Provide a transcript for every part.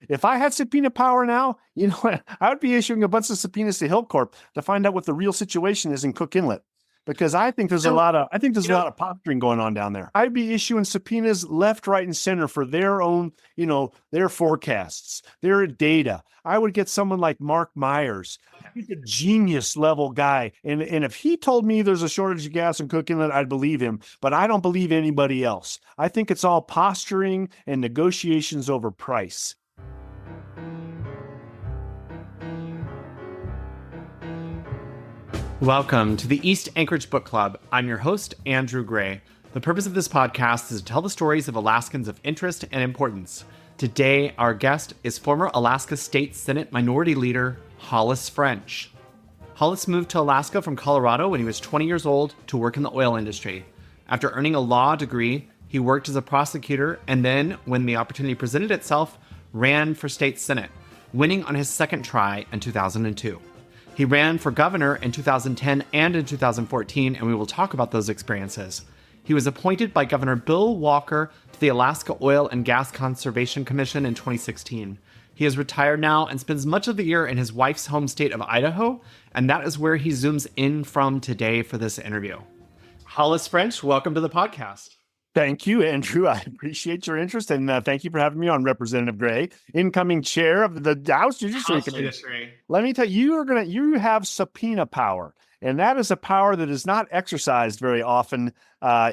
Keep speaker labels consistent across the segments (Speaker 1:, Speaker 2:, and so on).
Speaker 1: If I had subpoena power now, I would be issuing a bunch of subpoenas to Hilcorp to find out what the real situation is in Cook Inlet. Because I think there's a lot of posturing going on down there. I'd be issuing subpoenas left, right, and center for their own, their forecasts, their data. I would get someone like Mark Myers. He's a genius level guy. And if he told me there's a shortage of gas in Cook Inlet, I'd believe him. But I don't believe anybody else. I think it's all posturing and negotiations over price.
Speaker 2: Welcome to the East Anchorage Book Club. I'm your host, Andrew Gray. The purpose of this podcast is to tell the stories of Alaskans of interest and importance. Today, our guest is former Alaska State Senate Minority Leader, Hollis French. Hollis moved to Alaska from Colorado when he was 20 years old to work in the oil industry. After earning a law degree, he worked as a prosecutor and then, when the opportunity presented itself, ran for state senate, winning on his second try in 2002. He ran for governor in 2010 and in 2014, and we will talk about those experiences. He was appointed by Governor Bill Walker to the Alaska Oil and Gas Conservation Commission in 2016. He is retired now and spends much of the year in his wife's home state of Idaho, and that is where he zooms in from today for this interview. Hollis French, welcome to the podcast.
Speaker 1: Thank you, Andrew. I appreciate your interest, and thank you for having me on, Representative Gray, incoming chair of the House Judiciary Committee. Let me tell you, you have subpoena power, and that is a power that is not exercised very often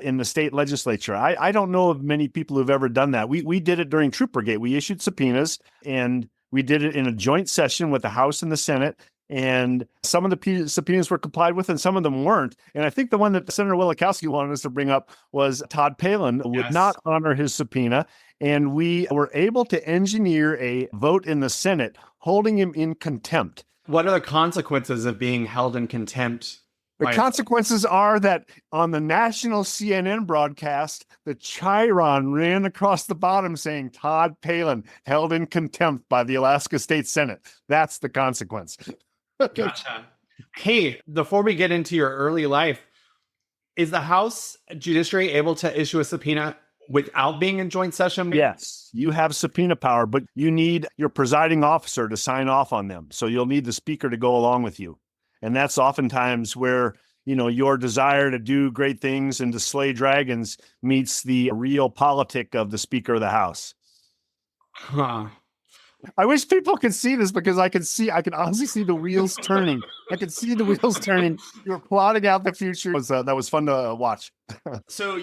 Speaker 1: in the state legislature. I don't know of many people who've ever done that. We did it during Troopergate. We issued subpoenas, and we did it in a joint session with the House and the Senate. And some of the subpoenas were complied with and some of them weren't. And I think the one that Senator Wielechowski wanted us to bring up was Todd Palin would not honor his subpoena. And we were able to engineer a vote in the Senate holding him in contempt.
Speaker 2: What are the consequences of being held in contempt?
Speaker 1: The consequences are that on the national CNN broadcast, the chyron ran across the bottom saying Todd Palin held in contempt by the Alaska State Senate. That's the consequence.
Speaker 2: Gotcha. Hey, before we get into your early life, is the House Judiciary able to issue a subpoena without being in joint session?
Speaker 1: Yes, you have subpoena power, but you need your presiding officer to sign off on them. So you'll need the speaker to go along with you. And that's oftentimes where, your desire to do great things and to slay dragons meets the real politic of the Speaker of the House.
Speaker 2: Huh.
Speaker 1: I wish people could see this because I can honestly see the wheels turning. I can see the wheels turning. You're plotting out the future. That was fun to watch.
Speaker 2: So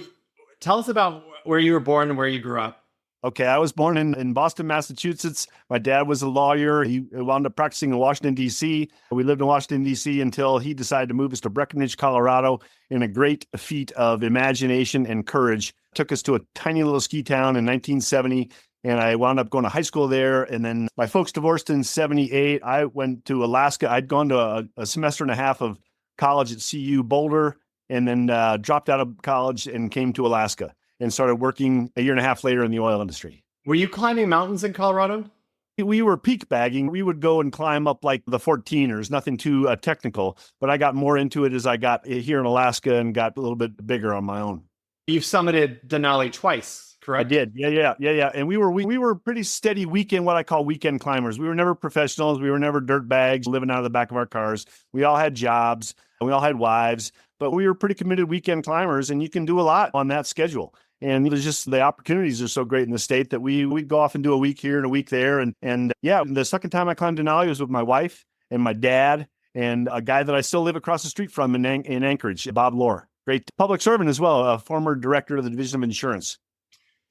Speaker 2: tell us about where you were born and where you grew up.
Speaker 1: Okay, I was born in Boston, Massachusetts. My dad was a lawyer. He wound up practicing in Washington, D.C. We lived in Washington, D.C. until he decided to move us to Breckenridge, Colorado in a great feat of imagination and courage. Took us to a tiny little ski town in 1970. And I wound up going to high school there. And then my folks divorced in 78. I went to Alaska. I'd gone to a semester and a half of college at CU Boulder and then dropped out of college and came to Alaska and started working a year and a half later in the oil industry.
Speaker 2: Were you climbing mountains in Colorado?
Speaker 1: We were peak bagging. We would go and climb up like the 14ers, nothing too technical. But I got more into it as I got here in Alaska and got a little bit bigger on my own.
Speaker 2: You've summited Denali twice, correct?
Speaker 1: I did. Yeah. And we were pretty steady what I call weekend climbers. We were never professionals. We were never dirt bags living out of the back of our cars. We all had jobs and we all had wives, but we were pretty committed weekend climbers, and you can do a lot on that schedule. And there's just the opportunities are so great in the state that we'd go off and do a week here and a week there. And the second time I climbed Denali was with my wife and my dad and a guy that I still live across the street from in Anchorage, Bob Lohr. Great public servant as well, a former director of the Division of Insurance.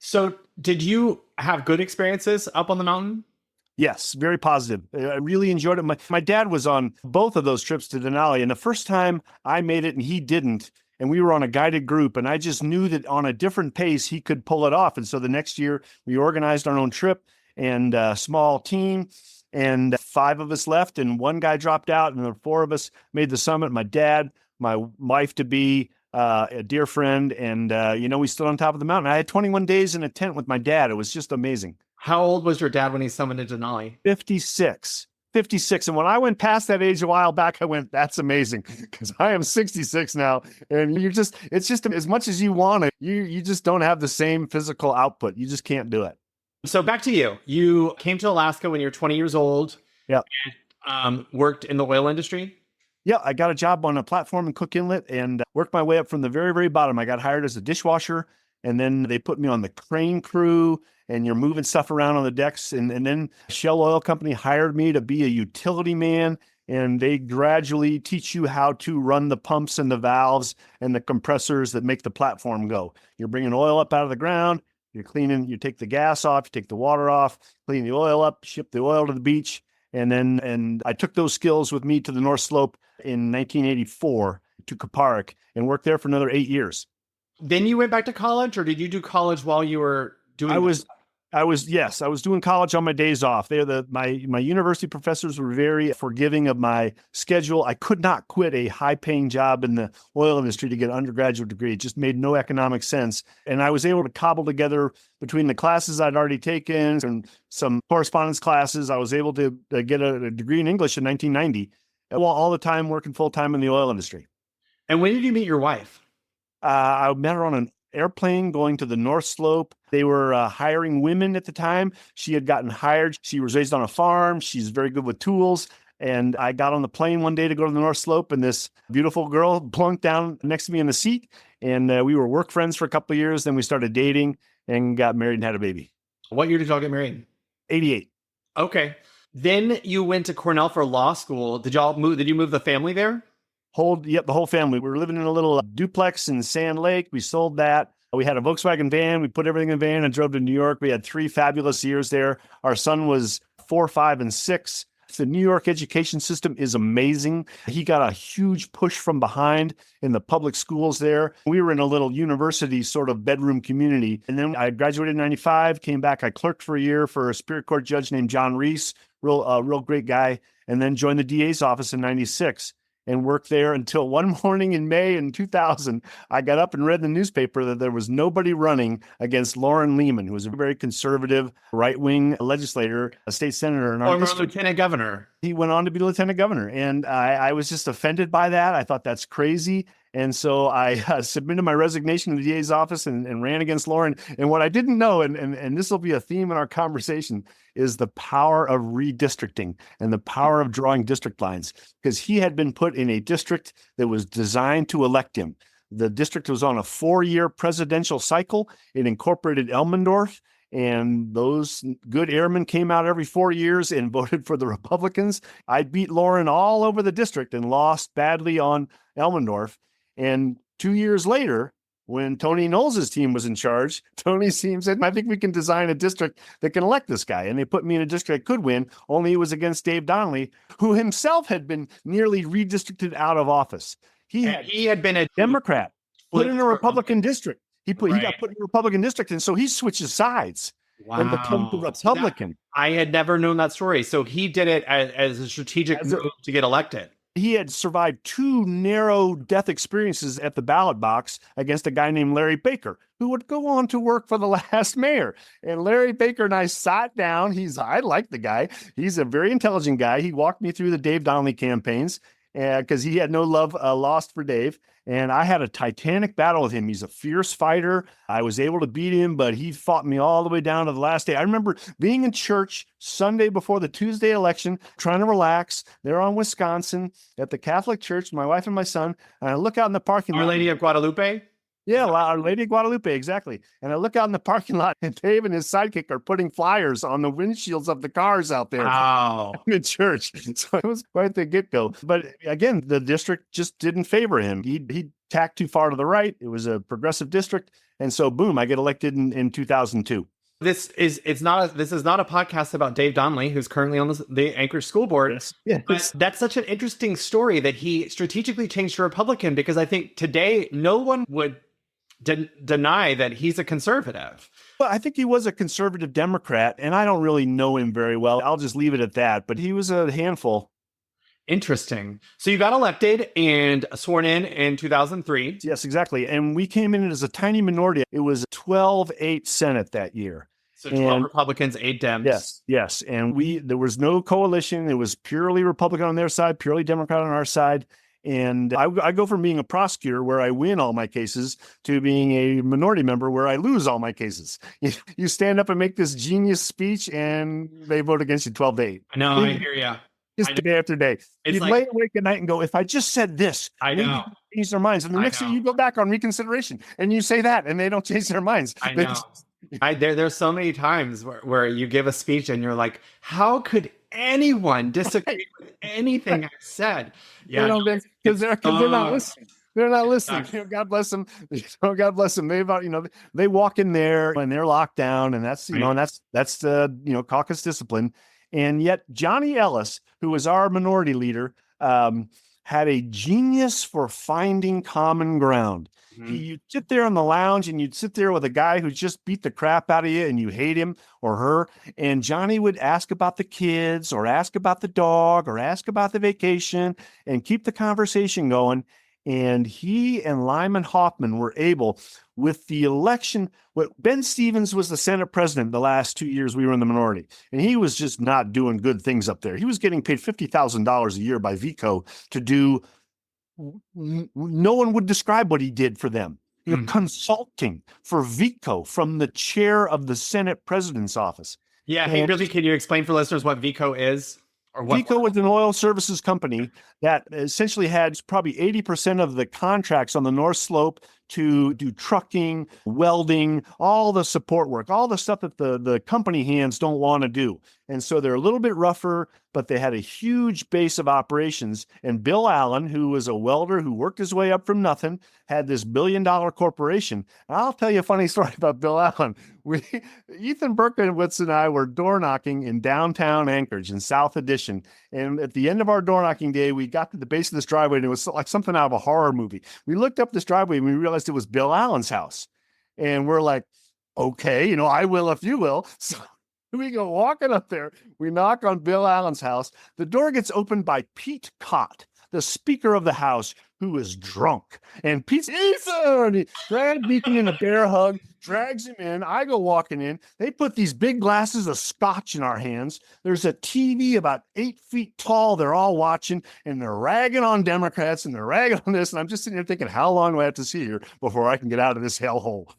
Speaker 2: So did you have good experiences up on the mountain?
Speaker 1: Yes, very positive. I really enjoyed it. My dad was on both of those trips to Denali, and the first time I made it and he didn't, and we were on a guided group, and I just knew that on a different pace, he could pull it off. And so the next year, we organized our own trip and a small team, and 5 of us left, and 1 guy dropped out, and the 4 of us made the summit. My dad, my wife-to-be, a dear friend, and, we stood on top of the mountain. I had 21 days in a tent with my dad. It was just amazing.
Speaker 2: How old was your dad when he summited Denali?
Speaker 1: 56. And when I went past that age a while back, I went, that's amazing, because I am 66 now. And it's just as much as you want it, you just don't have the same physical output. You just can't do it.
Speaker 2: So back to you. You came to Alaska when you were 20 years old.
Speaker 1: Yeah.
Speaker 2: Worked in the oil industry.
Speaker 1: Yeah, I got a job on a platform in Cook Inlet and worked my way up from the very, very bottom. I got hired as a dishwasher, and then they put me on the crane crew, and you're moving stuff around on the decks. And then Shell Oil Company hired me to be a utility man, and they gradually teach you how to run the pumps and the valves and the compressors that make the platform go. You're bringing oil up out of the ground, you're cleaning, you take the gas off, you take the water off, clean the oil up, ship the oil to the beach. And I took those skills with me to the North Slope in 1984 to Kaparik and worked there for another 8 years.
Speaker 2: Then you went back to college, or did you do college while you were doing?
Speaker 1: I was doing college on my days off. My university professors were very forgiving of my schedule. I could not quit a high-paying job in the oil industry to get an undergraduate degree. It just made no economic sense. And I was able to cobble together between the classes I'd already taken and some correspondence classes. I was able to get a degree in English in 1990, while all the time working full-time in the oil industry.
Speaker 2: And when did you meet your wife?
Speaker 1: I met her on an airplane going to the North Slope. They were hiring women at the time. She had gotten hired. She was raised on a farm. She's very good with tools. And I got on the plane one day to go to the North Slope, and this beautiful girl plunked down next to me in the seat. And we were work friends for a couple of years. Then we started dating and got married and had a baby.
Speaker 2: What year did y'all get married?
Speaker 1: 88.
Speaker 2: Okay. Then you went to Cornell for law school. Did you move the family there?
Speaker 1: The whole family. We were living in a little duplex in Sand Lake. We sold that. We had a Volkswagen van. We put everything in the van and drove to New York. We had 3 fabulous years there. Our son was 4, 5, and 6. The New York education system is amazing. He got a huge push from behind in the public schools there. We were in a little university sort of bedroom community. And then I graduated in 95, came back. I clerked for a year for a Superior Court judge named John Reese, real great guy, and then joined the DA's office in 96. And worked there until one morning in May in 2000, I got up and read in the newspaper that there was nobody running against Lauren Lehman, who was a very conservative, right-wing legislator, a state senator in our district.
Speaker 2: Lieutenant governor.
Speaker 1: He went on to be lieutenant governor. And I was just offended by that. I thought that's crazy. And so I submitted my resignation to the DA's office and ran against Lauren. And what I didn't know, and this will be a theme in our conversation, is the power of redistricting and the power of drawing district lines, because he had been put in a district that was designed to elect him. The district was on a 4-year presidential cycle. It incorporated Elmendorf, and those good airmen came out every 4 years and voted for the Republicans. I beat Lauren all over the district and lost badly on Elmendorf. And 2 years later, when Tony Knowles' team was in charge, Tony's team said, I think we can design a district that can elect this guy. And they put me in a district that could win, only it was against Dave Donnelly, who himself had been nearly redistricted out of office. He had been a Democrat, put in a Republican district. He got put in a Republican district, and so he switches sides and became the Republican.
Speaker 2: I had never known that story. So he did it as a strategic move to get elected.
Speaker 1: He had survived 2 narrow death experiences at the ballot box against a guy named Larry Baker, who would go on to work for the last mayor. And Larry Baker and I sat down. I like the guy. He's a very intelligent guy. He walked me through the Dave Donnelly campaigns because he had no love lost for Dave. And I had a titanic battle with him. He's a fierce fighter. I was able to beat him, but he fought me all the way down to the last day. I remember being in church Sunday before the Tuesday election, trying to relax there on Wisconsin at the Catholic church, my wife and my son. And I look out in the parking lot.
Speaker 2: Our Lady of Guadalupe?
Speaker 1: Yeah, Our Lady of Guadalupe, exactly. And I look out in the parking lot, and Dave and his sidekick are putting flyers on the windshields of the cars out there.
Speaker 2: Wow.
Speaker 1: In church. So it was quite the get-go. But again, the district just didn't favor him. He tacked too far to the right. It was a progressive district. And so, boom, I get elected in 2002.
Speaker 2: This is not a podcast about Dave Donnelly, who's currently on the Anchorage School Board.
Speaker 1: Yes.
Speaker 2: But that's such an interesting story that he strategically changed to Republican, because I think today no one would deny that he's a conservative.
Speaker 1: Well, I think he was a conservative Democrat, and I don't really know him very well. I'll just leave it at that. But he was a handful.
Speaker 2: Interesting. So you got elected and sworn in 2003.
Speaker 1: Yes, exactly. And we came in as a tiny minority. It was 12-8 Senate that year.
Speaker 2: So 12 Republicans, 8 Dems.
Speaker 1: Yes. And there was no coalition. It was purely Republican on their side, purely Democrat on our side. And I go from being a prosecutor where I win all my cases to being a minority member where I lose all my cases. You stand up and make this genius speech and they vote against you 12-8.
Speaker 2: No, I hear you.
Speaker 1: Just day after day. You'd lay awake at night and go, if I just said this,
Speaker 2: I know.
Speaker 1: Change their minds. And the next thing you go back on reconsideration and you say that and they don't change their minds.
Speaker 2: I know. There's so many times where you give a speech and you're like, how could anyone disagree with anything I said?
Speaker 1: Yeah, because they're not listening. They're not listening. God bless them. God bless them. They walk in there and they're locked down, and that's that's the caucus discipline. And yet Johnny Ellis, who was our minority leader, had a genius for finding common ground. You'd sit there on the lounge and you'd sit there with a guy who just beat the crap out of you and you hate him or her. And Johnny would ask about the kids or ask about the dog or ask about the vacation and keep the conversation going. And he and Lyman Hoffman were able, with the election, Ben Stevens was the Senate president the last 2 years we were in the minority. And he was just not doing good things up there. He was getting paid $50,000 a year by VICO to do, no one would describe what he did for them. Consulting for VICO from the chair of the Senate president's office.
Speaker 2: Yeah. Hey, really, can you explain for listeners what VICO is?
Speaker 1: VICO was an oil services company that essentially had probably 80% of the contracts on the North Slope to do trucking, welding, all the support work, all the stuff that the company hands don't want to do. And so they're a little bit rougher, but they had a huge base of operations. And Bill Allen, who was a welder who worked his way up from nothing, had this billion-dollar corporation. And I'll tell you a funny story about Bill Allen. Ethan Berkowitz and I were door knocking in downtown Anchorage in South Addition. And at the end of our door knocking day, we got to the base of this driveway and it was like something out of a horror movie. We looked up this driveway and we realized it was Bill Allen's house. And we're like, okay, I will if you will. So we go walking up there. We knock on Bill Allen's house. The door gets opened by Pete Cott, the Speaker of the House, who is drunk. And Pete's, Ethan! He dragged Ethan in a bear hug, drags him in. I go walking in. They put these big glasses of scotch in our hands. There's a TV about 8 feet tall. They're all watching, and they're ragging on Democrats, and they're ragging on this. And I'm just sitting there thinking, how long do I have to see here before I can get out of this hellhole?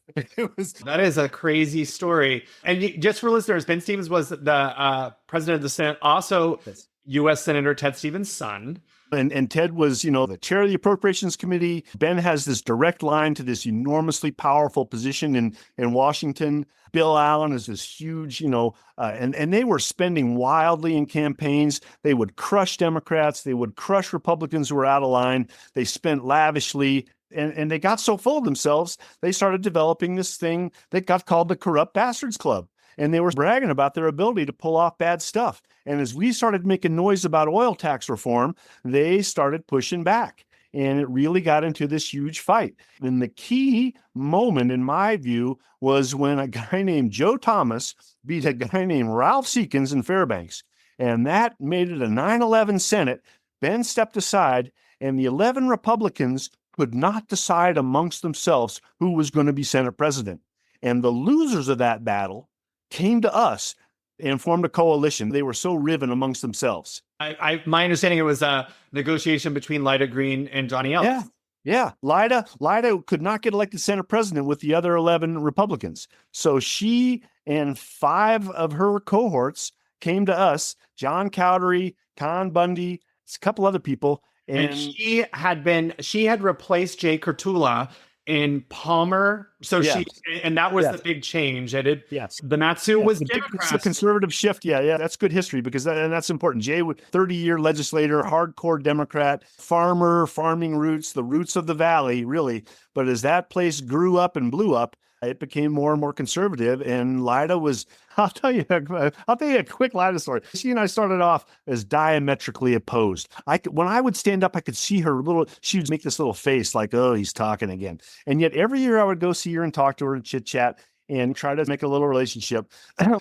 Speaker 2: That is a crazy story. And just for listeners, Ben Stevens was the president of the Senate, also U.S. Senator Ted Stevens' son.
Speaker 1: And Ted was, the chair of the Appropriations Committee. Ben has this direct line to this enormously powerful position in Washington. Bill Allen is this huge, and they were spending wildly in campaigns. They would crush Democrats. They would crush Republicans who were out of line. They spent lavishly. And they got so full of themselves, they started developing this thing that got called the Corrupt Bastards Club. And they were bragging about their ability to pull off bad stuff. And as we started making noise about oil tax reform, they started pushing back. And it really got into this huge fight. And the key moment, in my view, was when a guy named Joe Thomas beat a guy named Ralph Seekins in Fairbanks. And that made it a 9-11 Senate. Ben stepped aside, and the 11 Republicans could not decide amongst themselves who was going to be Senate president. And the losers of that battle came to us and formed a coalition. They were so riven amongst themselves.
Speaker 2: My understanding, it was a negotiation between Lyda Green and Johnny Ellis.
Speaker 1: Yeah. Lyda could not get elected Senate president with the other 11 Republicans. So she and 5 of her cohorts came to us, John Cowdery, Con Bundy, a couple other people.
Speaker 2: And she had replaced Jay Kurtula in Palmer. So that was the big change. The Matsu was Democrats.
Speaker 1: The conservative shift. Yeah. That's good history because that's important. Jay was 30-year legislator, hardcore Democrat, farming roots, the roots of the Valley, really. But as that place grew up and blew up, it became more and more conservative. And Lyda was, I'll tell you a quick Lyda story. She and I started off as diametrically opposed. When I would stand up, I could see her she would make this little face like, oh, he's talking again. And yet every year I would go see her and talk to her and chit chat and try to make a little relationship.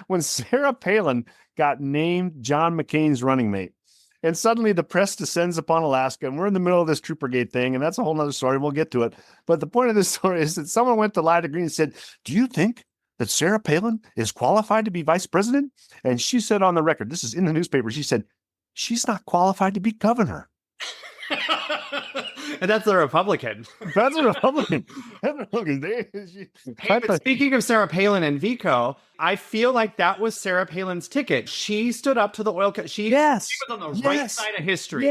Speaker 1: When Sarah Palin got named John McCain's running mate, and suddenly the press descends upon Alaska, and we're in the middle of this Troopergate thing, and that's a whole nother story. We'll get to it. But the point of this story is that someone went to Lyda Green and said, do you think that Sarah Palin is qualified to be vice president? And she said on the record, this is in the newspaper, she said, she's not qualified to be governor.
Speaker 2: And that's the Republican.
Speaker 1: That's a Republican.
Speaker 2: Hey, but speaking of Sarah Palin and Vico, I feel like that was Sarah Palin's ticket. She stood up to the oil. She was on the right side of history.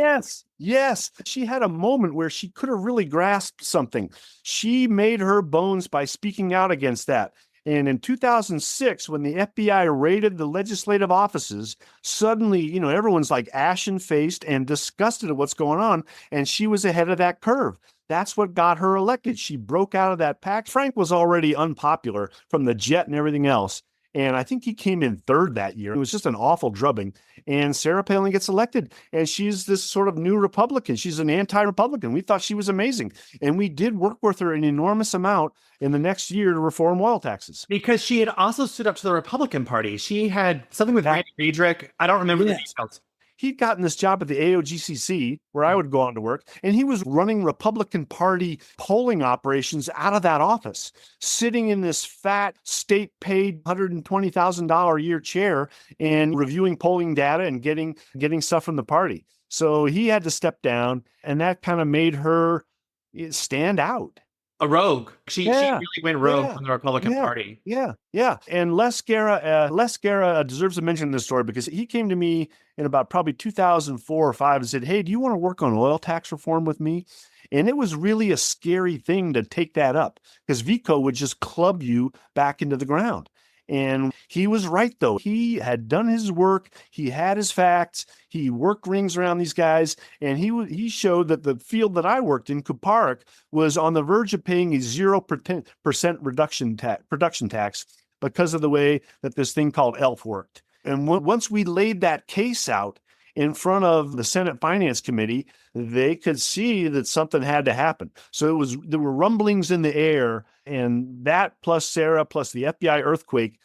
Speaker 1: Yes. She had a moment where she could have really grasped something. She made her bones by speaking out against that. And in 2006, when the FBI raided the legislative offices, suddenly, everyone's like ashen-faced and disgusted at what's going on. And she was ahead of that curve. That's what got her elected. She broke out of that pack. Frank was already unpopular from the jet and everything else. And I think he came in third that year. It was just an awful drubbing. And Sarah Palin gets elected. And she's this sort of new Republican. She's an anti-Republican. We thought she was amazing. And we did work with her an enormous amount in the next year to reform oil taxes.
Speaker 2: Because she had also stood up to the Republican Party. She had something with Randy Friedrich. I don't remember the details.
Speaker 1: He'd gotten this job at the AOGCC, where I would go on to work, and he was running Republican Party polling operations out of that office, sitting in this fat state-paid $120,000 a year chair and reviewing polling data and getting stuff from the party. So he had to step down, and that kind of made her stand out.
Speaker 2: A rogue. She really went rogue from the Republican Party.
Speaker 1: Yeah. And Les Guerra deserves a mention in this story because he came to me in about probably 2004 or 5 and said, "Hey, do you want to work on oil tax reform with me?" And it was really a scary thing to take that up because Vico would just club you back into the ground. And he was right, though. He had done his work. He had his facts. He worked rings around these guys. And he showed that the field that I worked in, Kuparuk, was on the verge of paying a 0% production tax because of the way that this thing called ELF worked. And once we laid that case out in front of the Senate Finance Committee, they could see that something had to happen. So there were rumblings in the air, and that plus Sarah plus the FBI earthquake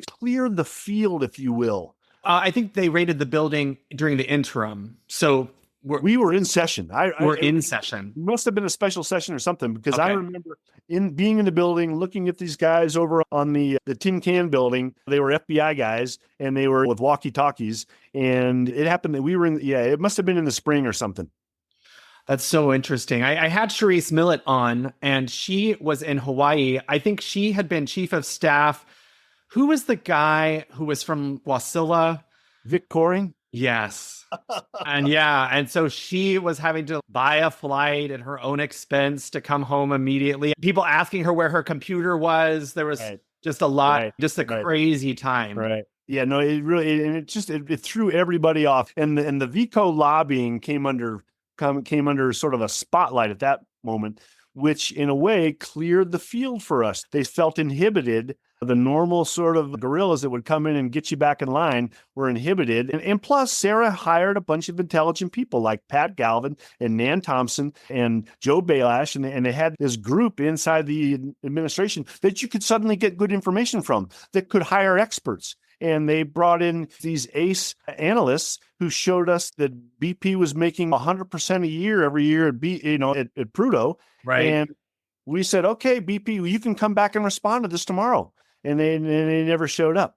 Speaker 1: cleared the field, if you will.
Speaker 2: I think they raided the building during the interim. So
Speaker 1: we were in session.
Speaker 2: We're in session.
Speaker 1: Must have been a special session or something because I remember being in the building, looking at these guys over on the tin can building. They were FBI guys and they were with walkie-talkies. And it happened that we were it must have been in the spring or something.
Speaker 2: That's so interesting. I had Charisse Millett on, and she was in Hawaii. I think she had been chief of staff. Who was the guy who was from Wasilla?
Speaker 1: Vic Coring?
Speaker 2: Yes. And so she was having to buy a flight at her own expense to come home immediately. People asking her where her computer was. There was just a lot, just a crazy time.
Speaker 1: Right. Yeah, no, it really, and it threw everybody off. And the Vico lobbying came under sort of a spotlight at that moment, which in a way cleared the field for us. They felt inhibited. The normal sort of guerrillas that would come in and get you back in line were inhibited. And plus, Sarah hired a bunch of intelligent people like Pat Galvin and Nan Thompson and Joe Balash. And they had this group inside the administration that you could suddenly get good information from that could hire experts. And they brought in these ace analysts who showed us that BP was making 100% a year every year at Prudhoe.
Speaker 2: Right.
Speaker 1: And we said, okay, BP, you can come back and respond to this tomorrow. And they never showed up.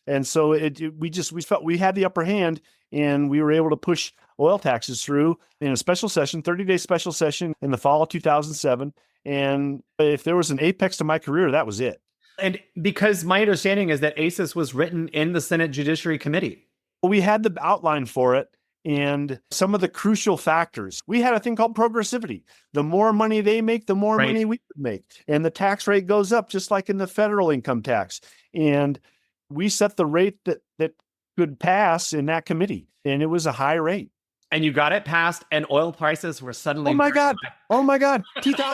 Speaker 1: And so we felt we had the upper hand, and we were able to push oil taxes through in a special session, 30-day special session in the fall of 2007. And if there was an apex to my career, that was it.
Speaker 2: And because my understanding is that ACES was written in the Senate Judiciary Committee.
Speaker 1: We had the outline for it and some of the crucial factors. We had a thing called progressivity. The more money they make, the more money we make. And the tax rate goes up, just like in the federal income tax. And we set the rate that could pass in that committee. And it was a high rate.
Speaker 2: And you got it passed, and oil prices were suddenly...
Speaker 1: Oh, my God.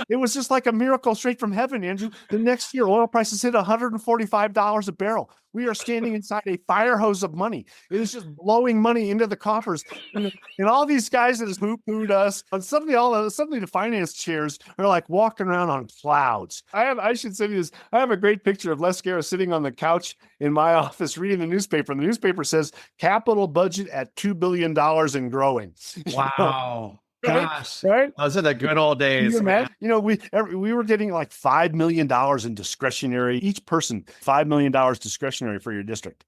Speaker 1: It was just like a miracle straight from heaven, Andrew. The next year, oil prices hit $145 a barrel. We are standing inside a fire hose of money. It is just blowing money into the coffers. And all these guys that has poo-pooed us, and suddenly the finance chairs are like walking around on clouds. I should say this. I have a great picture of Les Guerra sitting on the couch in my office reading the newspaper. And the newspaper says, capital budget at $2 billion and growing.
Speaker 2: Wow. Gosh,
Speaker 1: right?
Speaker 2: Those are the good old days.
Speaker 1: We were getting like $5 million in discretionary, each person, $5 million discretionary for your district.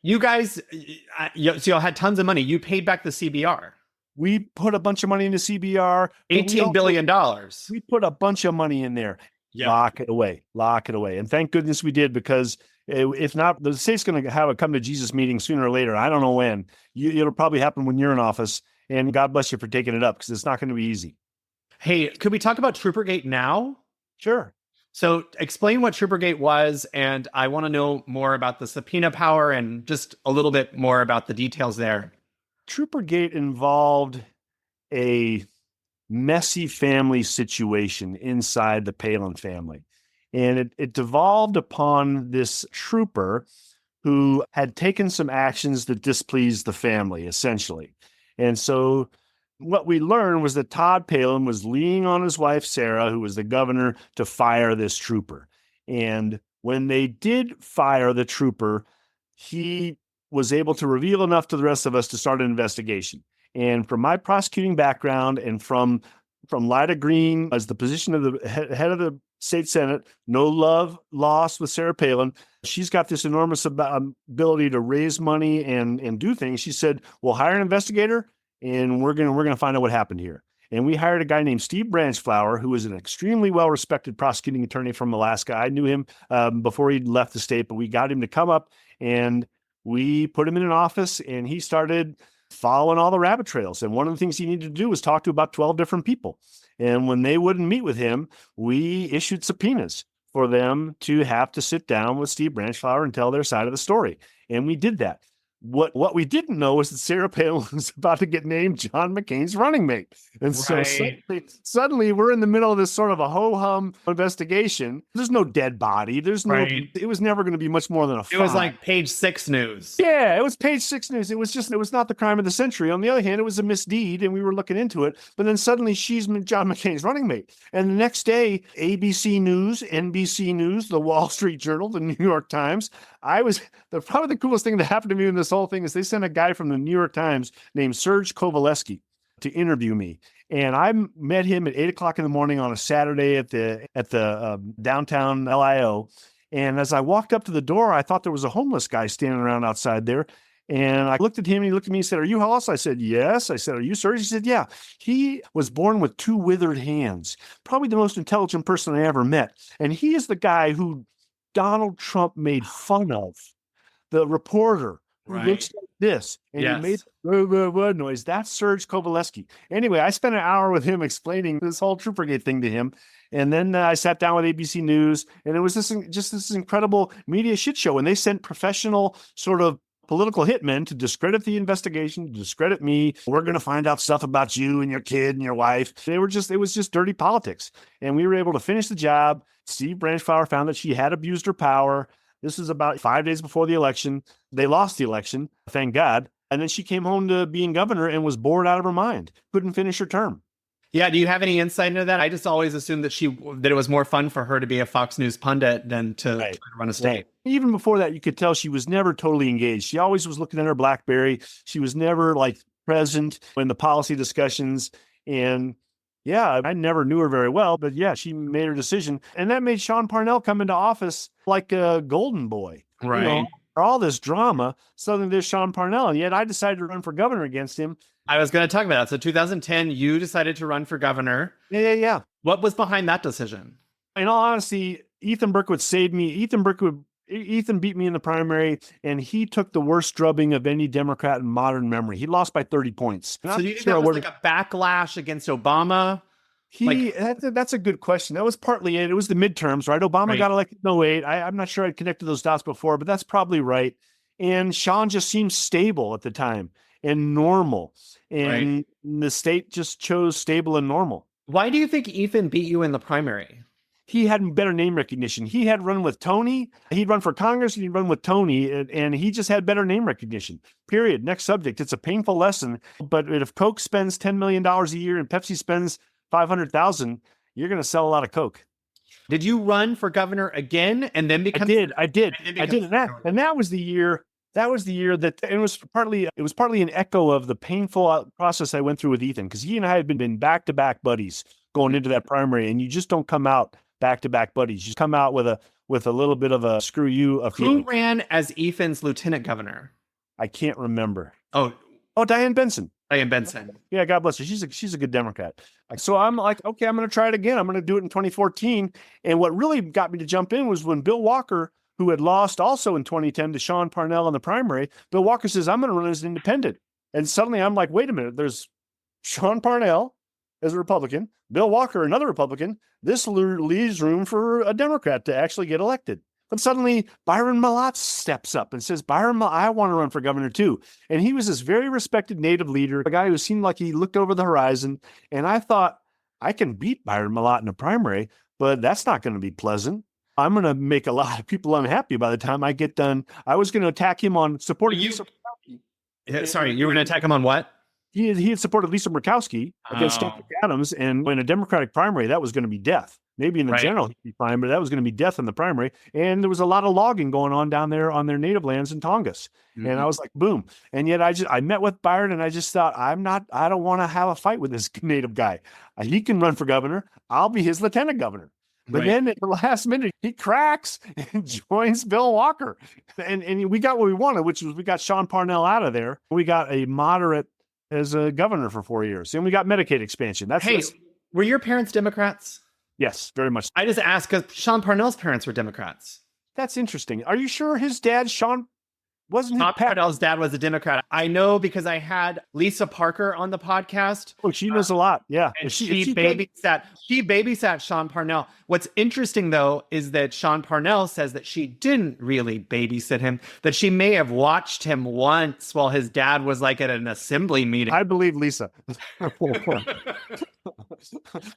Speaker 2: You guys, so y'all had tons of money. You paid back the CBR.
Speaker 1: We put a bunch of money into CBR.
Speaker 2: $18 billion.
Speaker 1: We put a bunch of money in there.
Speaker 2: Yeah.
Speaker 1: Lock it away. And thank goodness we did, because if not, the state's going to have a come to Jesus meeting sooner or later. I don't know when. It'll probably happen when you're in office. And God bless you for taking it up, because it's not going to be easy.
Speaker 2: Hey, could we talk about Troopergate now?
Speaker 1: Sure.
Speaker 2: So explain what Troopergate was, and I want to know more about the subpoena power and just a little bit more about the details there.
Speaker 1: Troopergate involved a messy family situation inside the Palin family. And it devolved upon this trooper who had taken some actions that displeased the family, essentially. And so what we learned was that Todd Palin was leaning on his wife, Sarah, who was the governor, to fire this trooper. And when they did fire the trooper, he was able to reveal enough to the rest of us to start an investigation. And from my prosecuting background and from Lida Green as the position of the head of the state Senate, no love lost with Sarah Palin. She's got this enormous ability to raise money and do things. She said, we'll hire an investigator and we're going to find out what happened here. And we hired a guy named Steve Branchflower, who was an extremely well-respected prosecuting attorney from Alaska. I knew him before he left the state, but we got him to come up and we put him in an office, and he started following all the rabbit trails. And one of the things he needed to do was talk to about 12 different people. And when they wouldn't meet with him, we issued subpoenas for them to have to sit down with Steve Branchflower and tell their side of the story. And we did that. What we didn't know was that Sarah Palin was about to get named John McCain's running mate. And so suddenly we're in the middle of this sort of a ho-hum investigation. There's no dead body. It was never going to be much more than a fight.
Speaker 2: It was like page 6 news.
Speaker 1: Yeah, it was page 6 news. It was not the crime of the century. On the other hand, it was a misdeed and we were looking into it. But then suddenly she's John McCain's running mate. And the next day, ABC News, NBC News, the Wall Street Journal, the New York Times, probably the coolest thing that happened to me in this whole thing is they sent a guy from the New York Times named Serge Kovaleski to interview me. And I met him at 8:00 in the morning on a Saturday at the downtown LIO. And as I walked up to the door, I thought there was a homeless guy standing around outside there. And I looked at him and he looked at me and said, "Are you Hollis?" I said, "Yes." I said, "Are you Serge?" He said, "Yeah." He was born with 2 withered hands, probably the most intelligent person I ever met. And he is the guy who Donald Trump made fun of, the reporter who looks like this, and he made the noise. That's Serge Kovaleski. Anyway, I spent an hour with him explaining this whole Troopergate thing to him. And then I sat down with ABC News, and it was this incredible media shit show. And they sent professional sort of political hitmen to discredit the investigation, to discredit me. We're going to find out stuff about you and your kid and your wife. It was just dirty politics. And we were able to finish the job. Steve Branchflower found that she had abused her power. This was about 5 days before the election. They lost the election, thank God. And then she came home to being governor and was bored out of her mind. Couldn't finish her term.
Speaker 2: Yeah. Do you have any insight into that? I just always assumed that it was more fun for her to be a Fox News pundit than to run a state.
Speaker 1: Right. Even before that, you could tell she was never totally engaged. She always was looking at her BlackBerry. She was never present in the policy discussions. And yeah, I never knew her very well, but yeah, she made her decision. And that made Sean Parnell come into office like a golden boy.
Speaker 2: Right.
Speaker 1: All this drama, suddenly there's Sean Parnell. And yet I decided to run for governor against him.
Speaker 2: I was going to talk about that. So 2010, you decided to run for governor.
Speaker 1: Yeah.
Speaker 2: What was behind that decision?
Speaker 1: In all honesty, Ethan Berkowitz saved me. Ethan beat me in the primary, and he took the worst drubbing of any Democrat in modern memory. He lost by 30 points.
Speaker 2: So you think that was like a backlash against Obama?
Speaker 1: That's a good question. That was partly it. It was the midterms, right? Obama got elected in 2008. I'm not sure I'd connected those dots before, but that's probably right. And Sean just seemed stable at the time and normal. And the state just chose stable and normal.
Speaker 2: Why do you think Ethan beat you in the primary?
Speaker 1: He had better name recognition. He had run with Tony. He'd run for Congress and he'd run with Tony, and he just had better name recognition. Period. Next subject. It's a painful lesson, but if Coke spends $10 million a year and Pepsi spends $500,000, you're going to sell a lot of Coke.
Speaker 2: Did you run for governor again and then become?
Speaker 1: I did. And that was the year. That was the year that it was partly an echo of the painful process I went through with Ethan, because he and I had been back-to-back buddies going into that primary, and you just don't come out back-to-back buddies. You just come out with a little bit of a screw you.
Speaker 2: Who ran as Ethan's lieutenant governor?
Speaker 1: I can't remember.
Speaker 2: Oh,
Speaker 1: Oh, Diane Benson.
Speaker 2: Diane Benson.
Speaker 1: Yeah, God bless her. She's a good Democrat. So I'm like, okay, I'm going to try it again. I'm going to do it in 2014. And what really got me to jump in was when Bill Walker, who had lost also in 2010 to Sean Parnell in the primary, Bill Walker says, I'm going to run as an independent. And suddenly I'm like, wait a minute, there's Sean Parnell as a Republican, Bill Walker, another Republican. This leaves room for a Democrat to actually get elected. But suddenly Byron Malott steps up and says, I want to run for governor too. And he was this very respected Native leader, a guy who seemed like he looked over the horizon. And I thought, I can beat Byron Malott in a primary, but that's not going to be pleasant. I'm going to make a lot of people unhappy by the time I get done. I was going to attack him on supporting Lisa Murkowski.
Speaker 2: Sorry, you were going to attack him on what?
Speaker 1: He had supported Lisa Murkowski against Stacey Adams. And in a Democratic primary, that was going to be death. Maybe in the general he'd be fine, but that was going to be death in the primary. And there was a lot of logging going on down there on their native lands in Tongass. Mm-hmm. And I was like, boom. And yet I met with Byron and I just thought, I don't want to have a fight with this native guy. He can run for governor. I'll be his lieutenant governor. But then at the last minute, he cracks and joins Bill Walker. And we got what we wanted, which was we got Sean Parnell out of there. We got a moderate as a governor for 4 years. And we got Medicaid expansion.
Speaker 2: Were your parents Democrats?
Speaker 1: Yes, very much.
Speaker 2: I just asked because Sean Parnell's parents were Democrats.
Speaker 1: That's interesting. Are you sure his dad, Sean, wasn't
Speaker 2: Sean Parnell's dad was a Democrat? I know because I had Lisa Parker on the podcast.
Speaker 1: Oh, she knows a lot. Yeah.
Speaker 2: And she babysat Sean Parnell. What's interesting, though, is that Sean Parnell says that she didn't really babysit him, that she may have watched him once while his dad was like at an assembly meeting.
Speaker 1: I believe Lisa.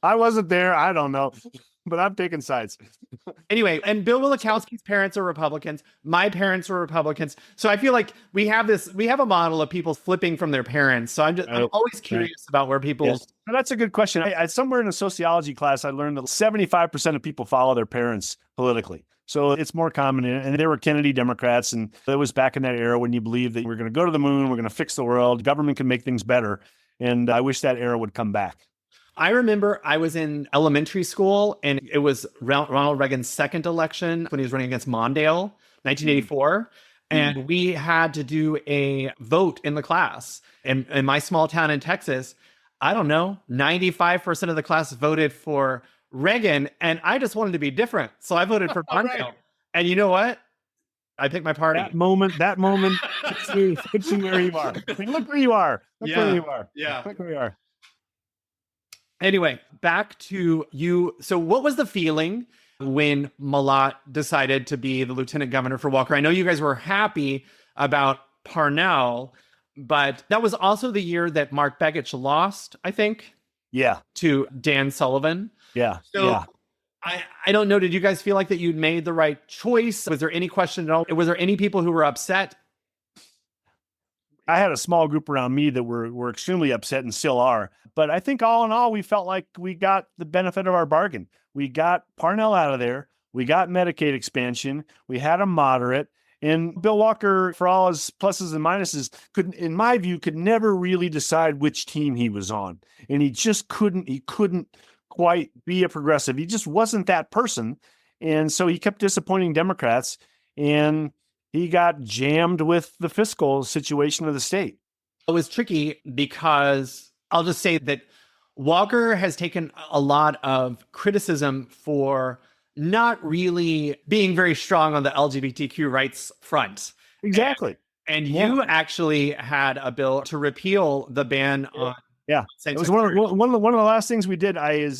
Speaker 1: I wasn't there. I don't know. But I'm taking sides.
Speaker 2: Anyway, and Bill Wielechowski's parents are Republicans. My parents were Republicans. So I feel like we have a model of people flipping from their parents. So I'm always curious about where people.
Speaker 1: Yes. Well, that's a good question. Somewhere in a sociology class, I learned that 75% of people follow their parents politically. So it's more common. And they were Kennedy Democrats. And it was back in that era when you believed that we're going to go to the moon, we're going to fix the world, government can make things better. And I wish that era would come back.
Speaker 2: I remember I was in elementary school and it was Ronald Reagan's second election when he was running against Mondale, 1984. And we had to do a vote in the class. And in my small town in Texas, I don't know, 95% of the class voted for Reagan. And I just wanted to be different. So I voted for Mondale. Right. And you know what? I picked my party.
Speaker 1: That moment puts you where you are. I mean, look where you are. Look where you are.
Speaker 2: Yeah.
Speaker 1: Look where you are.
Speaker 2: Anyway, back to you. So what was the feeling when Malott decided to be the lieutenant governor for Walker? I know you guys were happy about Parnell, but that was also the year that Mark Begich lost, I think.
Speaker 1: Yeah.
Speaker 2: To Dan Sullivan.
Speaker 1: Yeah.
Speaker 2: So yeah. I don't know. Did you guys feel like that you'd made the right choice? Was there any question at all? Was there any people who were upset?
Speaker 1: I had a small group around me that were extremely upset and still are. But I think all in all, we felt like we got the benefit of our bargain. We got Parnell out of there. We got Medicaid expansion. We had a moderate. And Bill Walker, for all his pluses and minuses, in my view, could never really decide which team he was on. And he just couldn't quite be a progressive. He just wasn't that person. And so he kept disappointing Democrats. And he got jammed with the fiscal situation of the state.
Speaker 2: It was tricky because I'll just say that Walker has taken a lot of criticism for not really being very strong on the LGBTQ rights front.
Speaker 1: Exactly.
Speaker 2: And you actually had a bill to repeal the ban on.
Speaker 1: Yeah, it was one of the last things we did.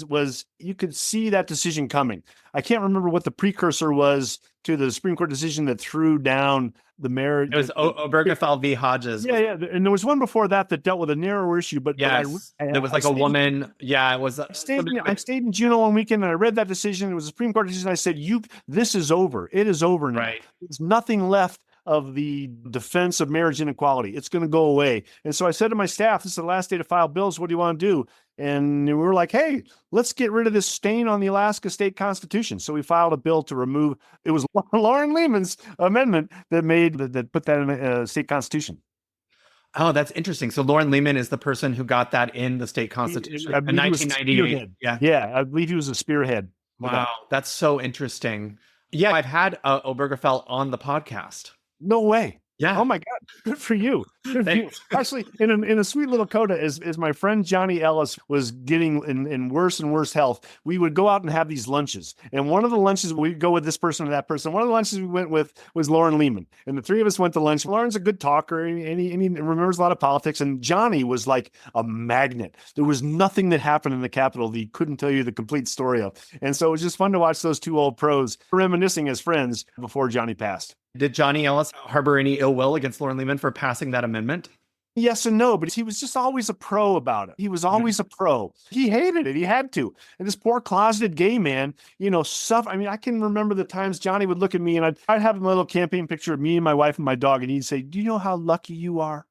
Speaker 1: Was you could see that decision coming. I can't remember what the precursor was to the Supreme Court decision that threw down the marriage.
Speaker 2: It was Obergefell v. Hodges.
Speaker 1: Yeah, and there was one before that dealt with a narrower issue. But
Speaker 2: yes, there was like a woman. Yeah, it was.
Speaker 1: I stayed in Juneau one weekend and I read that decision. It was a Supreme Court decision. I said, this is over. It is over now.
Speaker 2: Right.
Speaker 1: There's nothing left of the defense of marriage inequality. It's going to go away. And so I said to my staff, this is the last day to file bills. What do you want to do? And we were like, hey, let's get rid of this stain on the Alaska state constitution. So we filed a bill to remove, it was Lauren Lehman's amendment that put that in a state constitution.
Speaker 2: Oh, that's interesting. So Lauren Lehman is the person who got that in the state constitution in 1998.
Speaker 1: Yeah, I believe he was a spearhead.
Speaker 2: Wow, that's so interesting. Yeah, I've had Obergefell on the podcast.
Speaker 1: No way.
Speaker 2: Yeah.
Speaker 1: Oh my God. Good for you. Good for you.
Speaker 2: Thanks.
Speaker 1: Actually, in a sweet little coda, as my friend Johnny Ellis was getting in worse and worse health, we would go out and have these lunches. And one of the lunches, we'd go with this person or that person. One of the lunches we went with was Lauren Lehman. And the three of us went to lunch. Lauren's a good talker and he remembers a lot of politics. And Johnny was like a magnet. There was nothing that happened in the Capitol that he couldn't tell you the complete story of. And so it was just fun to watch those two old pros reminiscing as friends before Johnny passed.
Speaker 2: Did Johnny Ellis harbor any ill will against Lauren Lehman for passing that amendment?
Speaker 1: Yes and no, but he was just always a pro about it. He was always a pro. He hated it. He had to. And this poor closeted gay man, suffer. I mean, I can remember the times Johnny would look at me and I'd have a little campaign picture of me and my wife and my dog. And he'd say, do you know how lucky you are?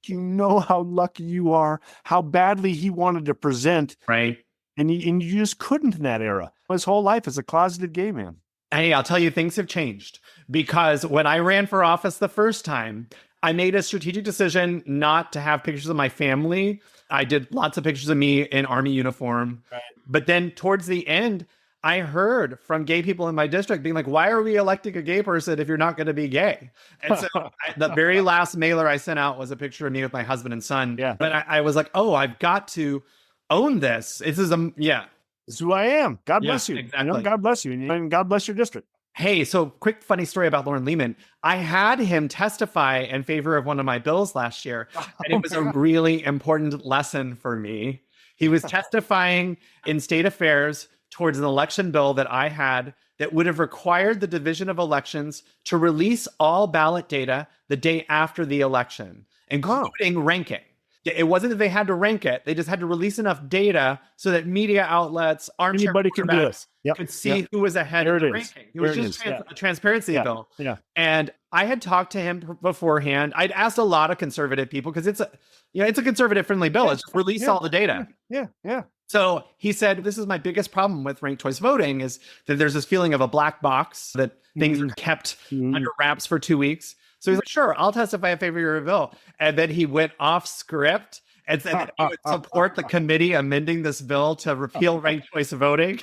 Speaker 1: Do you know how lucky you are? How badly he wanted to present.
Speaker 2: Right.
Speaker 1: And you just couldn't in that era. His whole life as a closeted gay man.
Speaker 2: Hey, I'll tell you, things have changed because when I ran for office the first time, I made a strategic decision not to have pictures of my family. I did lots of pictures of me in Army uniform. Right. But then towards the end, I heard from gay people in my district being like, why are we electing a gay person if you're not going to be gay? And so the very last mailer I sent out was a picture of me with my husband and son.
Speaker 1: Yeah.
Speaker 2: But I was like, oh, I've got to own this. This is
Speaker 1: This is who I am. God bless you.
Speaker 2: Exactly.
Speaker 1: God bless you. And God bless your district.
Speaker 2: Hey, so quick funny story about Lauren Lehman. I had him testify in favor of one of my bills last year, and it was a really important lesson for me. He was testifying in state affairs towards an election bill that I had that would have required the Division of Elections to release all ballot data the day after the election, including ranking. It wasn't that they had to rank it. They just had to release enough data so that media outlets,
Speaker 1: anybody can do this.
Speaker 2: Could see who was ahead of the ranking. It was just a transparency bill.
Speaker 1: Yeah.
Speaker 2: And I had talked to him beforehand. I'd asked a lot of conservative people because it's a conservative friendly bill. It's release all the data.
Speaker 1: Yeah.
Speaker 2: So he said, this is my biggest problem with ranked choice voting is that there's this feeling of a black box that things are kept under wraps for 2 weeks. So he's like, sure, I'll testify in favor of your bill. And then he went off script and said that he would support the committee amending this bill to repeal ranked choice voting.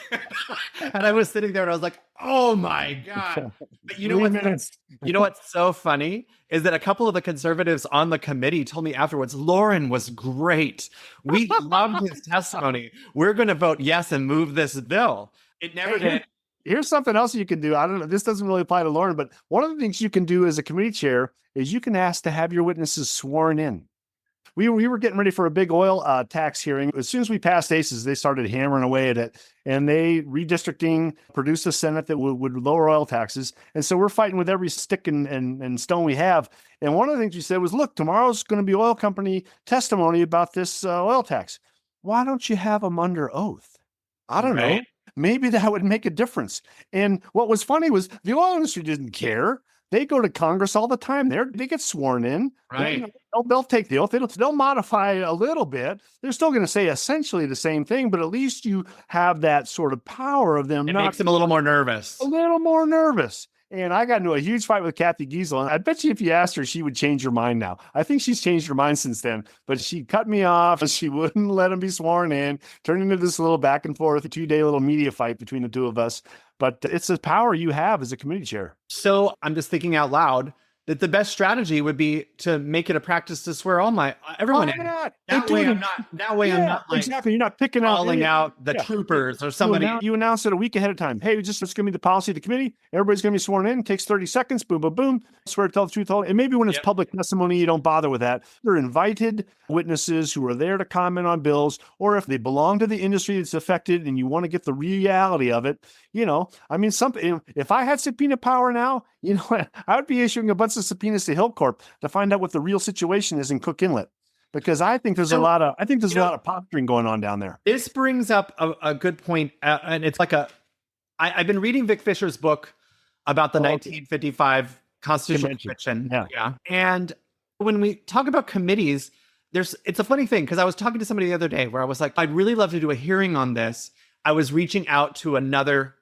Speaker 2: And I was sitting there and I was like, oh my God. But you know what's so funny is that a couple of the conservatives on the committee told me afterwards, Lauren was great. We loved his testimony. We're going to vote yes and move this bill. It never did.
Speaker 1: Here's something else you can do. I don't know. This doesn't really apply to Lauren, but one of the things you can do as a committee chair is you can ask to have your witnesses sworn in. We were getting ready for a big oil tax hearing. As soon as we passed ACES, they started hammering away at it, and they redistricting produced a Senate that would lower oil taxes. And so we're fighting with every stick and stone we have. And one of the things we said was, look, tomorrow's going to be oil company testimony about this oil tax. Why don't you have them under oath? I don't know. Maybe that would make a difference. And what was funny was the oil industry didn't care. They go to Congress all the time. They get sworn in.
Speaker 2: Right.
Speaker 1: They'll take the oath. They'll modify a little bit. They're still going to say essentially the same thing, but at least you have that sort of power of them.
Speaker 2: It makes them a little more nervous.
Speaker 1: And I got into a huge fight with Kathy Giesel. And I bet you if you asked her, she would change her mind now. I think she's changed her mind since then. But she cut me off and she wouldn't let him be sworn in. Turned into this little back and forth, a 2-day little media fight between the two of us. But it's the power you have as a committee chair.
Speaker 2: So I'm just thinking out loud that the best strategy would be to make it a practice to swear everyone in. That way I'm not like
Speaker 1: exactly. You're not picking
Speaker 2: out the troopers or somebody.
Speaker 1: You announce it a week ahead of time. Hey, it's going to be the policy of the committee. Everybody's going to be sworn in. It takes 30 seconds. Boom, boom, boom. Swear to tell the truth. And maybe when it's public testimony, you don't bother with that. They're invited witnesses who are there to comment on bills, or if they belong to the industry that's affected and you want to get the reality of it. If I had subpoena power now, I would be issuing a bunch of subpoenas to Hilcorp to find out what the real situation is in Cook Inlet, because I think there's a lot of posturing going on down there.
Speaker 2: This brings up a good point, and it's like I've been reading Vic Fisher's book about the 1955 Constitutional Convention. Yeah, and when we talk about committees, it's a funny thing because I was talking to somebody the other day where I was like, I'd really love to do a hearing on this. I was reaching out to another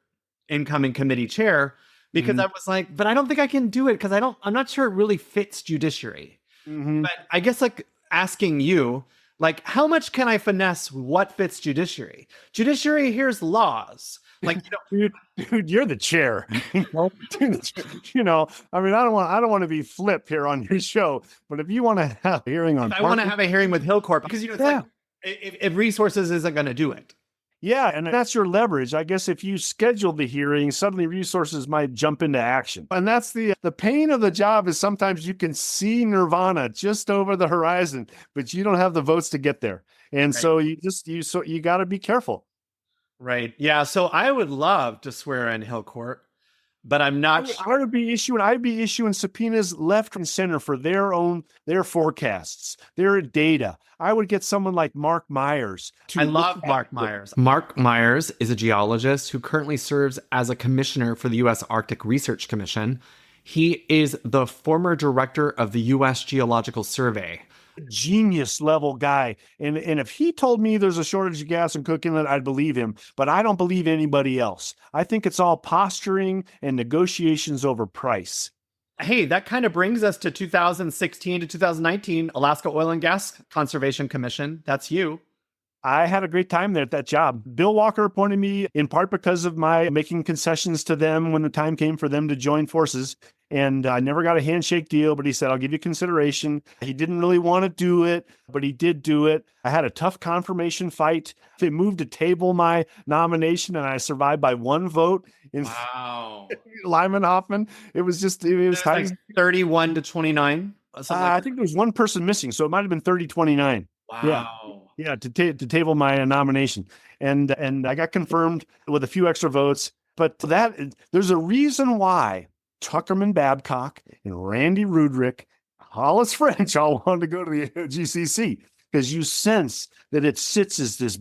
Speaker 2: incoming committee chair because I was like, but I don't think I can do it because I'm not sure it really fits judiciary. But I guess like asking you, like, how much can I finesse what fits judiciary? Judiciary here's laws. Like,
Speaker 1: dude, you're the chair. I mean, I don't want to be flip here on your show, but if you want to have a hearing on,
Speaker 2: I want to have a hearing with Hillcorp because it's like if resources isn't going to do it.
Speaker 1: Yeah, and that's your leverage. I guess if you schedule the hearing, suddenly resources might jump into action. And that's the pain of the job is sometimes you can see nirvana just over the horizon, but you don't have the votes to get there. And so you got to be careful.
Speaker 2: Right. Yeah. So I would love to swear in Hillcorp, but I'm not.
Speaker 1: I'd be issuing subpoenas left and center for their forecasts, their data. I would get someone like Mark Myers.
Speaker 2: I love Mark Myers. Mark Myers is a geologist who currently serves as a commissioner for the U.S. Arctic Research Commission. He is the former director of the U.S. Geological Survey.
Speaker 1: Genius level guy. And if he told me there's a shortage of gas in Cook Inlet, I'd believe him, but I don't believe anybody else. I think it's all posturing and negotiations over price.
Speaker 2: Hey, that kind of brings us to 2016 to 2019, Alaska Oil and Gas Conservation Commission. That's you.
Speaker 1: I had a great time there at that job. Bill Walker appointed me in part because of my making concessions to them when the time came for them to join forces. And I never got a handshake deal, but he said, I'll give you consideration. He didn't really want to do it, but he did do it. I had a tough confirmation fight. They moved to table my nomination, and I survived by one vote.
Speaker 2: Wow.
Speaker 1: Lyman Hoffman. It was
Speaker 2: like 31 to 29.
Speaker 1: I think there was one person missing, so it might have been 30-29.
Speaker 2: Wow.
Speaker 1: Yeah, to table my nomination. And I got confirmed with a few extra votes. But there's a reason why Tuckerman Babcock and Randy Rudrick, Hollis French all wanted to go to the AOGCC, because you sense that it sits as this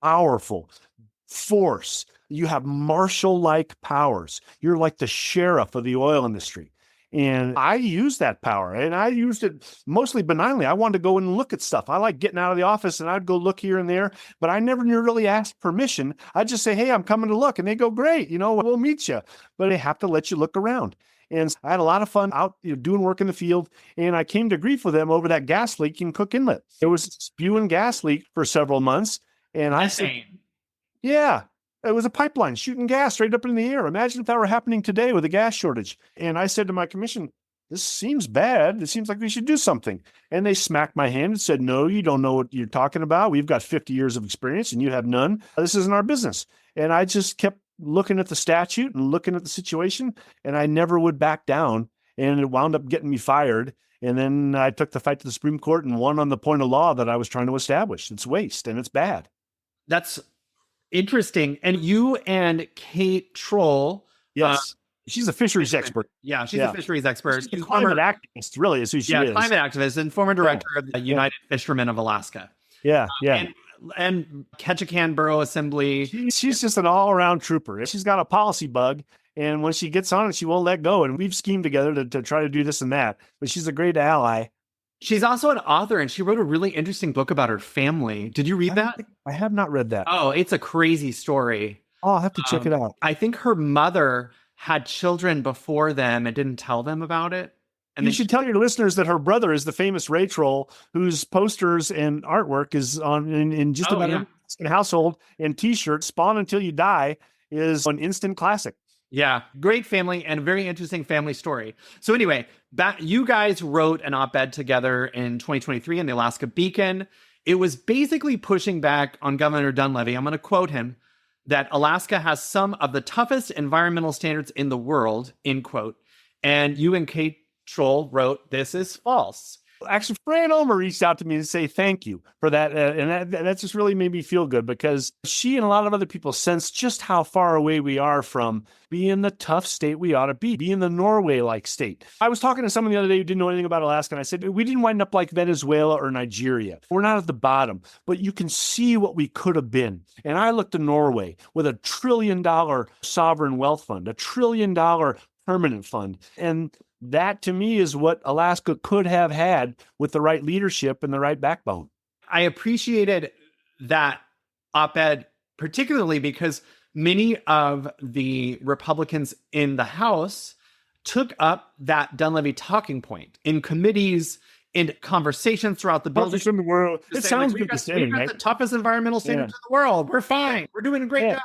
Speaker 1: powerful force. You have marshal-like powers. You're like the sheriff of the oil industry. And I used that power, and I used it mostly benignly. I wanted to go and look at stuff. I like getting out of the office, and I'd go look here and there, but I never really asked permission. I'd just say, hey, I'm coming to look. And they go, great, we'll meet you. But they have to let you look around. And I had a lot of fun out doing work in the field, and I came to grief with them over that gas leak in Cook Inlet. There was a spewing gas leak for several months, and I said, yeah. It was a pipeline shooting gas straight up in the air. Imagine if that were happening today with a gas shortage. And I said to my commission, this seems bad. It seems like we should do something. And they smacked my hand and said, no, you don't know what you're talking about. We've got 50 years of experience and you have none. This isn't our business. And I just kept looking at the statute and looking at the situation, and I never would back down. And it wound up getting me fired. And then I took the fight to the Supreme Court and won on the point of law that I was trying to establish. It's waste and it's bad.
Speaker 2: That's interesting. And you and Kate Troll.
Speaker 1: Yes. She's a fisheries expert.
Speaker 2: Yeah, she's a fisheries expert.
Speaker 1: She's a climate activist, really, is who she is.
Speaker 2: Yeah, climate activist and former director of the United Fishermen of Alaska.
Speaker 1: Yeah.
Speaker 2: And Ketchikan Borough Assembly.
Speaker 1: She's just an all-around trooper. She's got a policy bug, and when she gets on it, she won't let go. And we've schemed together to try to do this and that. But she's a great ally.
Speaker 2: She's also an author, and she wrote a really interesting book about her family. Did you read that?
Speaker 1: I have not read that.
Speaker 2: Oh, it's a crazy story.
Speaker 1: Oh, I'll have to check it out.
Speaker 2: I think her mother had children before them and didn't tell them about it. And
Speaker 1: you should tell your listeners that her brother is the famous Ray Troll, whose posters and artwork is on in just about every household, and T-shirts. Spawn Until You Die is an instant classic.
Speaker 2: Yeah, great family and a very interesting family story. So anyway, you guys wrote an op-ed together in 2023 in the Alaska Beacon. It was basically pushing back on Governor Dunleavy. I'm going to quote him, that Alaska has some of the toughest environmental standards in the world, end quote. And you and Kate Troll wrote, this is false.
Speaker 1: Actually, Fran Ulmer reached out to me to say thank you for that. And that just really made me feel good, because she and a lot of other people sense just how far away we are from being the tough state we ought to be, being the Norway-like state. I was talking to someone the other day who didn't know anything about Alaska, and I said, we didn't wind up like Venezuela or Nigeria. We're not at the bottom, but you can see what we could have been. And I looked to Norway with $1 trillion sovereign wealth fund, $1 trillion permanent fund. And that, to me, is what Alaska could have had with the right leadership and the right backbone.
Speaker 2: I appreciated that op-ed, particularly because many of the Republicans in the House took up that Dunleavy talking point in committees, in conversations throughout the building.
Speaker 1: In the world. It sounds good to say,
Speaker 2: we've got the toughest environmental standards in the world. We're fine. We're doing a great job.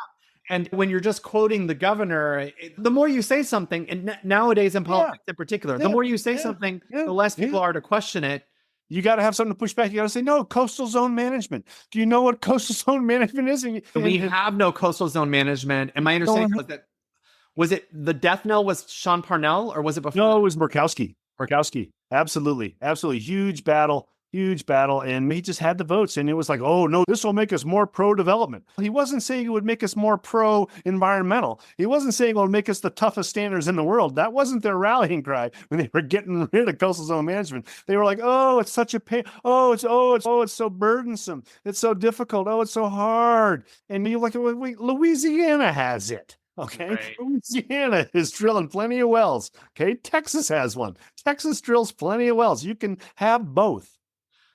Speaker 2: And when you're just quoting the governor, the more you say something, and nowadays in politics in particular, the more you say something, the less people are to question it.
Speaker 1: You got to have something to push back. You got to say, no, coastal zone management. Do you know what coastal zone management is?
Speaker 2: We have no coastal zone management. And my understanding was it the death knell was Sean Parnell, or was it before?
Speaker 1: No, it was Murkowski. Absolutely. Huge battle. And he just had the votes. And it was like, oh, no, this will make us more pro-development. He wasn't saying it would make us more pro-environmental. He wasn't saying it would make us the toughest standards in the world. That wasn't their rallying cry when they were getting rid of coastal zone management. They were like, oh, it's such a pain. It's so burdensome. It's so difficult. Oh, it's so hard. And you're like, wait, Louisiana has it. Okay. Right. Louisiana is drilling plenty of wells. Okay. Texas has one. Texas drills plenty of wells. You can have both.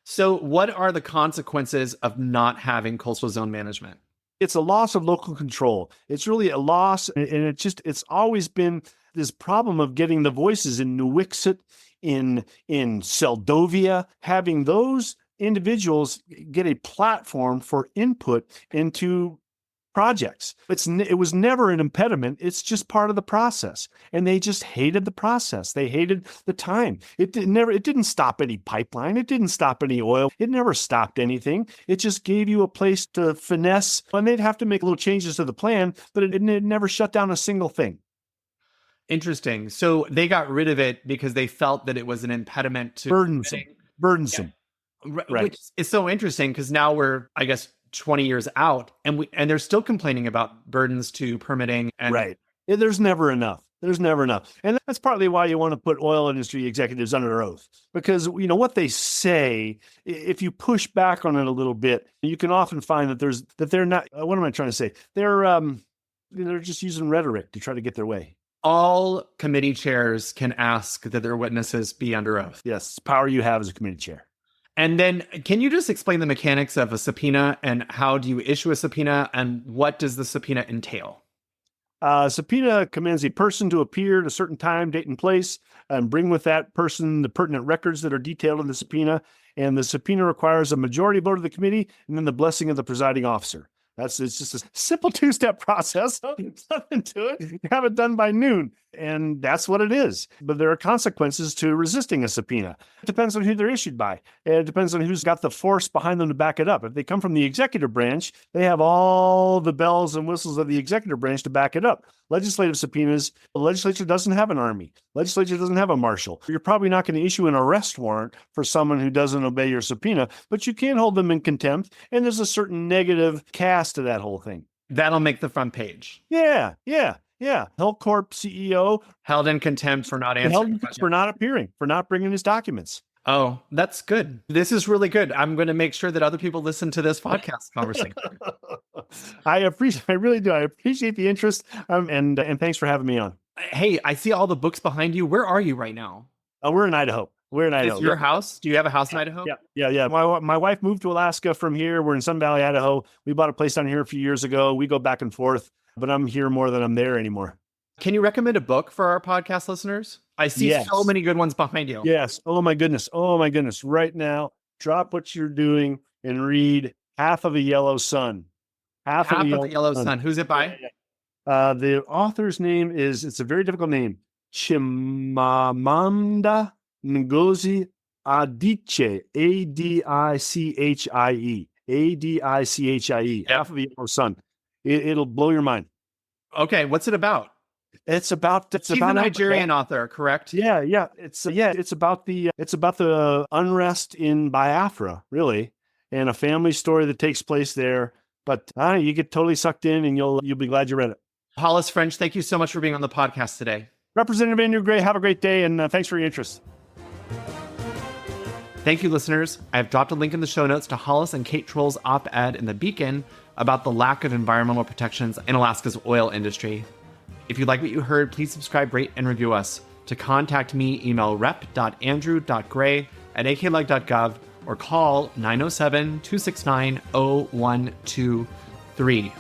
Speaker 2: So what are the consequences of not having coastal zone management?
Speaker 1: It's a loss of local control. It's really a loss. And it's always been this problem of getting the voices in New Wixit, in Seldovia, having those individuals get a platform for input into projects. It was never an impediment. It's just part of the process. And they just hated the process. They hated the time. It didn't stop any pipeline. It didn't stop any oil. It never stopped anything. It just gave you a place to finesse. And they'd have to make little changes to the plan, but it never shut down a single thing.
Speaker 2: Interesting. So they got rid of it because they felt that it was an impediment to
Speaker 1: burdensome.
Speaker 2: Yeah. Right. Which is so interesting because now we're, I guess, 20 years out and they're still complaining about burdens to permitting. And
Speaker 1: right. There's never enough. And that's partly why you want to put oil industry executives under oath, because what they say, if you push back on it a little bit, you can often find that they're not, what am I trying to say? They're just using rhetoric to try to get their way.
Speaker 2: All committee chairs can ask that their witnesses be under oath.
Speaker 1: Yes. It's power you have as a committee chair.
Speaker 2: And then can you just explain the mechanics of a subpoena and how do you issue a subpoena and what does the subpoena entail?
Speaker 1: Subpoena commands a person to appear at a certain time, date, and place and bring with that person the pertinent records that are detailed in the subpoena. And the subpoena requires a majority vote of the committee and then the blessing of the presiding officer. It's just a simple two-step process. There's nothing to it. You have it done by noon. And that's what it is. But there are consequences to resisting a subpoena. It depends on who they're issued by. And it depends on who's got the force behind them to back it up. If they come from the executive branch, they have all the bells and whistles of the executive branch to back it up. Legislative subpoenas, the legislature doesn't have an army. Legislature doesn't have a marshal. You're probably not going to issue an arrest warrant for someone who doesn't obey your subpoena, but you can hold them in contempt. And there's a certain negative cast to that whole thing.
Speaker 2: That'll make the front page.
Speaker 1: Yeah. Hellcorp CEO
Speaker 2: held in contempt for not answering questions.
Speaker 1: For not appearing, for not bringing his documents.
Speaker 2: Oh, that's good. This is really good. I'm going to make sure that other people listen to this podcast conversation.
Speaker 1: I really do. I appreciate the interest. And thanks for having me on.
Speaker 2: Hey, I see all the books behind you. Where are you right now?
Speaker 1: We're in Idaho.
Speaker 2: Is your house? Do you have a house in Idaho?
Speaker 1: Yeah. My wife moved to Alaska from here. We're in Sun Valley, Idaho. We bought a place down here a few years ago. We go back and forth, but I'm here more than I'm there anymore.
Speaker 2: Can you recommend a book for our podcast listeners? I see so many good ones behind you.
Speaker 1: Yes. Oh my goodness. Right now, drop what you're doing and read Half of a Yellow Sun.
Speaker 2: Half of the Yellow Sun. Who's it by?
Speaker 1: The author's name it's a very difficult name. Chimamanda Ngozi Adichie. Adichie. Adichie. Half of a Yellow Sun. It'll blow your mind.
Speaker 2: Okay, what's it about?
Speaker 1: She's about
Speaker 2: a Nigerian author, correct?
Speaker 1: Yeah. It's about the unrest in Biafra, really, and a family story that takes place there. But you get totally sucked in, and you'll be glad you read it.
Speaker 2: Hollis French, thank you so much for being on the podcast today.
Speaker 1: Representative Andrew Gray, have a great day, and thanks for your interest.
Speaker 2: Thank you, listeners. I've dropped a link in the show notes to Hollis and Kate Troll's op-ed in The Beacon about the lack of environmental protections in Alaska's oil industry. If you like what you heard, please subscribe, rate, and review us. To contact me, email rep.andrew.gray@akleg.gov or call 907-269-0123.